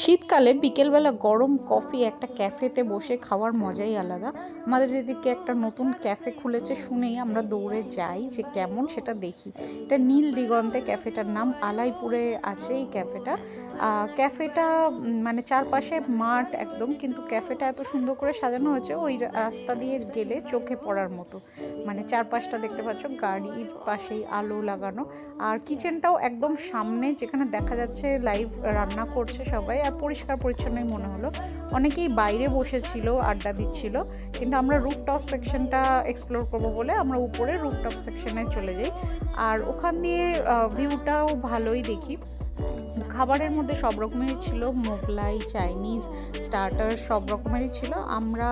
শীতকালে বিকেলবেলা গরম কফি একটা ক্যাফেতে বসে খাওয়ার মজাই আলাদা। আমাদের এদিকে একটা নতুন ক্যাফে খুলেছে শুনেই আমরা দৌড়ে যাই যে কেমন সেটা দেখি। এটা নীল দিগন্তে ক্যাফেটার নাম, আলাইপুরে আছে এই ক্যাফেটা। ক্যাফেটা মানে চারপাশে মাঠ একদম, কিন্তু ক্যাফেটা এত সুন্দর করে সাজানো হয়েছে ওই রাস্তা দিয়ে গেলে চোখে পড়ার মতো। মানে চারপাশটা দেখতে পাচ্ছ গাড়ির পাশেই আলো লাগানো, আর কিচেনটাও একদম সামনে যেখানে দেখা যাচ্ছে লাইভ রান্না করছে সবাই, আর পরিষ্কার পরিচ্ছন্নই মনে হলো। অনেকেই বাইরে বসেছিল, আড্ডা দিচ্ছিল, কিন্তু আমরা রুফটপ সেকশনটা এক্সপ্লোর করবো বলে আমরা উপরে রুফটপ সেকশনে চলে যাই। আর ওখান দিয়ে ভিউটাও ভালোই দেখি। খাবারের মধ্যে সব রকমেরই ছিল, মোগলাই, চাইনিজ, স্টার্টার সব রকমেরই ছিল। আমরা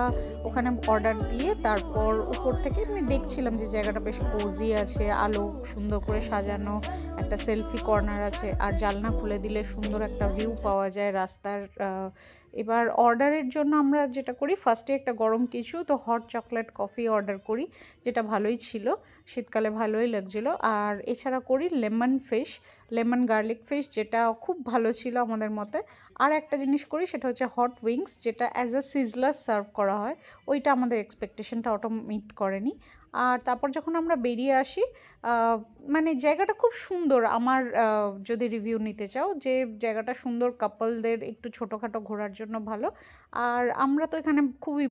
ওখানে অর্ডার দিয়ে তারপর উপর থেকে আমি দেখছিলাম যে জায়গাটা বেশ কোজি আছে, আলো সুন্দর করে সাজানো, একটা সেলফি কর্নার আছে, আর জানলা খুলে দিলে সুন্দর একটা ভিউ পাওয়া যায় রাস্তার। এবার অর্ডারের জন্য আমরা যেটা করি, ফার্স্টে একটা গরম কিছু তো হট চকলেট কফি অর্ডার করি, যেটা ভালোই ছিল, শীতকালে ভালোই লাগছিলো। আর এছাড়া করি lemon fish, lemon garlic fish, যেটা খুব ভালো ছিল আমাদের মতে। আর একটা জিনিস করি সেটা হচ্ছে হট উইংস, যেটা অ্যাজ আ সিজলার সার্ভ করা হয়, ওইটা আমাদের এক্সপেকটেশনটা অটো মিট করেনি। আর তারপর যখন আমরা বেরিয়ে আসি, মানে জায়গাটা খুব সুন্দর। আমার যদি রিভিউ নিতে চাও, যে জায়গাটা সুন্দর, কাপলদের একটু ছোটোখাটো ঘোরার জন্য ভালো। আর আমরা তো এখানে খুবই